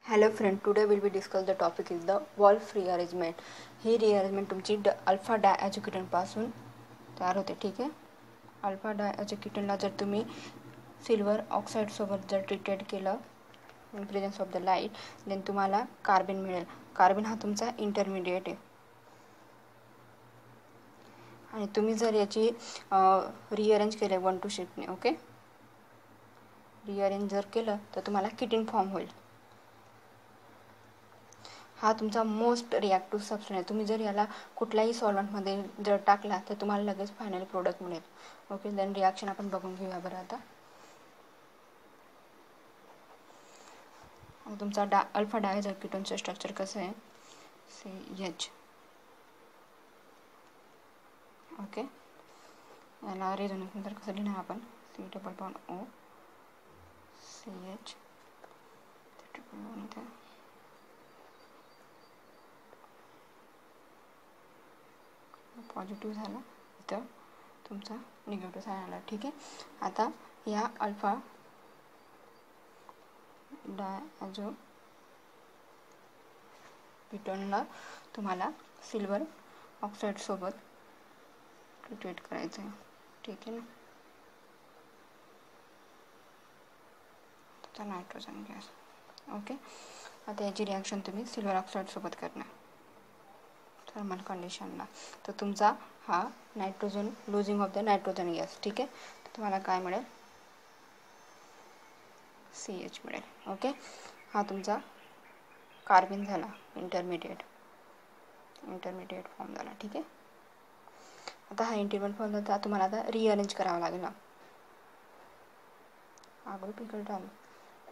Hello friend, today we'll be discuss the topic is the Wolff rearrangement. He rearrangement तुमची alpha डायॲजिकिटन पासून तयार होते. ठीक आहे. अल्फा डायॲजिकिटनला जर तुम्ही सिल्वर ऑक्साईड सोबत जर ट्रीटेड केलं in presence of the light then तुम्हाला कार्बन मिळेल. कार्बन हा तुमचा इंटरमिडिएट आहे आणि तुम्ही जर याची रिअरेंज केले 1-2 शिफ्टने ओके रिअरेंज जर केलं तर तुम्हाला किटीन फॉर्म होईल. हा तुमचा मोस्ट रिॲक्टिव्ह सबस्टन्स आहे. तुम्ही जर याला कुठल्याही सॉल्वंटमध्ये जर टाकला तर तुम्हाला लगेच फायनल प्रोडक्ट मिळेल. ओके देन रिॲक्शन आपण बघून घेऊया बरं. आता तुमचा अल्फा डायॲजिकिटोनचं स्ट्रक्चर कसं आहे CH. ओके याला रेझोनन्स नंतर कसं लिहिणार आपण C∫O CH पॉझिटिव्ह झाला इथं तुमचा निगेटिव्ह साईन आला. ठीक आहे. आता या अल्फा डायॲजिकिटोनला तुम्हाला सिल्वर ऑक्साईड सोबत ट्रीट करायचं आहे. ठीक आहे ना. तुमचा नायट्रोजन गॅस. ओके आता याची रिॲक्शन तुम्ही सिल्वर ऑक्साईड सोबत करणार थर्मल कंडिशनला. तर तुमचा हा nitrogen losing of the nitrogen gas. ठीक आहे. तर तुम्हाला काय मिळेल CH मिळेल. ओके हा तुमचा कार्बन झाला इंटरमिडिएट फॉर्म झाला. ठीक आहे. आता हा इंटरमिडिएट फॉर्म झाला तुम्हाला आता रिअरेंज करावा लागेल. हा ग्रुप इकडे टाकला.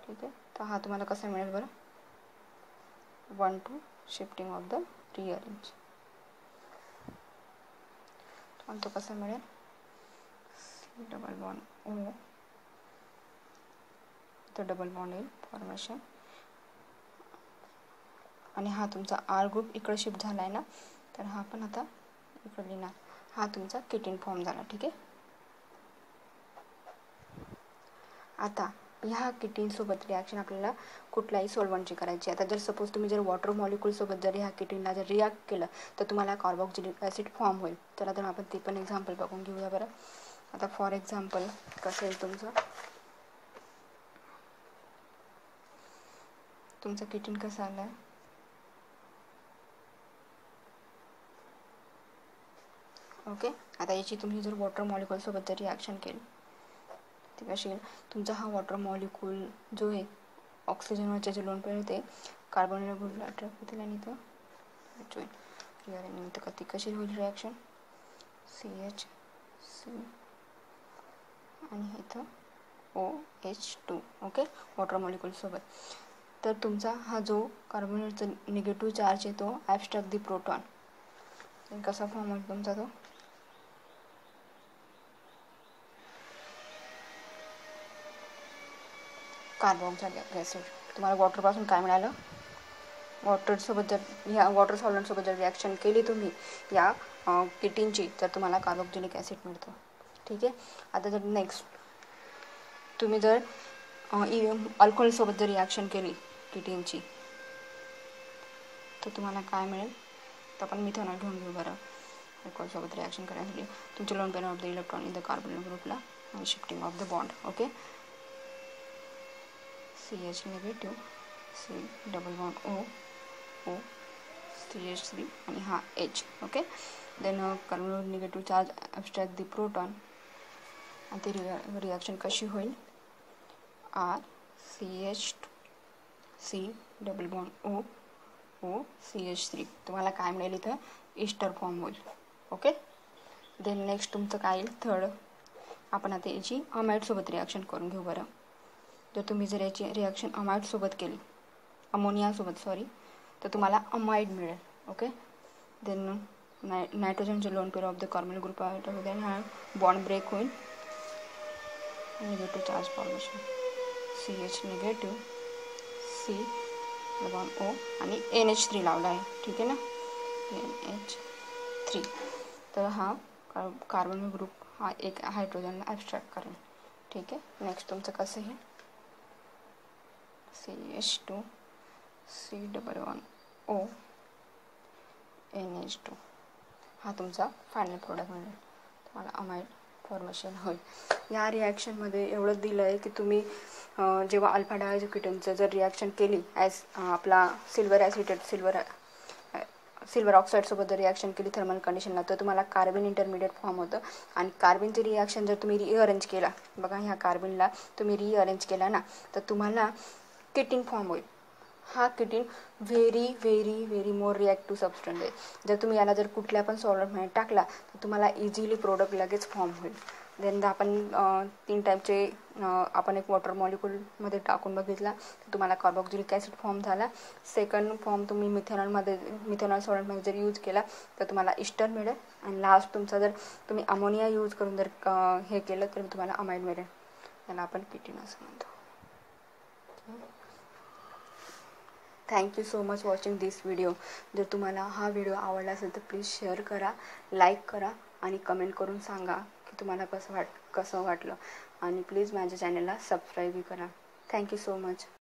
ठीक आहे. तर हा तुम्हाला कसा मिळेल बरं 1-2 शिफ्टिंग ऑफ द रिअरेंज. तो कसा मिळेल C∫O तर डबल बॉन्ड येईल फॉर्मेशन आणि हा तुमचा R ग्रुप इकडे शिफ्ट झाला आहे ना तर हा पण आता इकडे लिहिणार. हा तुमचा किटीन फॉर्म झाला. ठीक आहे. आता ह्या किटीनसोबत रिॲक्शन आपल्याला कुठल्याही सॉल्वंटची करायची. आता जर सपोज तुम्ही जर वॉटर मॉलिक्यूलसोबत जर ह्या किटीनला जर रिॲक्ट केलं तर तुम्हाला कार्बोक्सिलिक ॲसिड फॉर्म होईल. चला तर आपण ते पण एक्झाम्पल बघून घेऊया बरं. आता फॉर एक्झाम्पल कसं आहे तुमचं किटीन कसं आलं आहे ओके. आता याची तुम्ही जर वॉटर मॉलिक्यूलसोबत जर रिॲक्शन केली ती कशी येईल तुमचा हा वॉटर मॉलिक्यूल जो आहे ऑक्सिजनवरचे जे लोन पेळ ते कार्बन ग्रुपला अट्रॅक्ट होतील आणि तो जॉईन रिअरेंज तर ती कशी होईल रिॲक्शन CH आणि इथं OH2 ओके वॉटर मॉलिक्यूलसोबत. तर तुमचा हा जो कार्बनचा निगेटिव्ह चार्ज आहे तो ॲब्स्ट्रॅक्ट दी प्रोटॉन कसा फॉर्म होईल तुमचा तो कार्बोक्सिलिक ॲसिड. तुम्हाला वॉटरपासून काय मिळालं वॉटरसोबत जर ह्या वॉटर सॉल्वंटसोबत जर रिॲक्शन केली तुम्ही या किटीनची तर तुम्हाला कार्बोक्सिलिक ॲसिड मिळतो. ठीक आहे. आता जर नेक्स्ट तुम्ही जर अल्कोहोलसोबत जर रिॲक्शन केली किटीनची तर तुम्हाला काय मिळेल तर आपण मिथेनॉल घेऊन घेऊ बरं. अल्कोहोलसोबत रिॲक्शन करण्यासाठी तुमचे lone pair of the electron in the carbon ग्रुपला आणि shifting of the bond. Okay CH negative C∫O CH3 आणि हा H. Okay then carbon negative charge abstract the proton आणि ती रिॲक्शन कशी होईल RCH2 C∫O CH3 तुम्हाला काय मिळेल इथं ईस्टर फॉर्म होईल. ओके देन नेक्स्ट तुमचं काय येईल थर्ड आपण आता याची अमाइडसोबत रिॲक्शन करून घेऊ बरं. जर तुम्ही जर याची रिॲक्शन अमाइडसोबत केली अमोनियासोबत तर तुम्हाला अमाइड मिळेल. ओके देन नायट्रोजनचे loan pair of the carbon group आहे हा बॉन्ड ब्रेक होईल negative charge formation CH negative C∫O आणि NH3 लावला आहे. ठीक आहे ना NH3 तर हा कार्बन ग्रुप हा एक हायड्रोजनला ॲब्स्ट्रॅक्ट करेल. ठीक आहे. नेक्स्ट तुमचं कसं आहे CH2 C11ONH2 हा तुमचा फायनल प्रोडक्ट मिळेल. तुम्हाला अमाइड फॉर्मेशन होईल. या रिॲक्शनमध्ये एवढं दिलं आहे की तुम्ही जेव्हा अल्फा डायझोकिटनचं जर रिॲक्शन केली आपला सिल्वर ऑक्साईडसोबत जर रिॲक्शन केली थर्मल कंडिशनला, तर तुम्हाला कार्बन इंटरमिडिएट फॉर्म होतं. आणि कार्बनचे रिॲक्शन जर तुम्ही रिअरेंज केला, बघा ह्या कार्बनला तुम्ही रिअरेंज केला ना, तर तुम्हाला किटीन फॉर्म होईल. हा किटीन व्हेरी व्हेरी व्हेरी मोर रिॲक्टिव्ह सबस्टन्स आहे. जर तुम्ही याला जर कुठल्या पण सॉल्व्हंटमध्ये टाकला तर तुम्हाला इझिली प्रोडक्ट लगेच फॉर्म होईल. देन आपण 3 टाईपचे आपण एक वॉटर मॉलिक्यूलमध्ये टाकून बघितला तर तुम्हाला कार्बोक्सिलिक ॲसिड फॉर्म झाला. सेकंड फॉर्म तुम्ही मिथेनॉल सॉल्व्हंटमध्ये जर यूज केला तर तुम्हाला इस्टर मिळेल. आणि लास्ट तुमचा जर तुम्ही अमोनिया यूज करून जर हे केलं तर तुम्हाला अमाइड मिळेल. त्याला आपण किटीन असं म्हणतो. थँक्यू सो मच वॉचिंग दिस व्हिडिओ. जर तुम्हाला हा व्हिडिओ आवडला असेल तर प्लीज शेअर करा, लाईक करा आणि कमेंट करून सांगा की तुम्हाला कसं वाटलं. आणि प्लीज माझ्या चॅनलला सबस्क्राईबही करा. Thank you so much.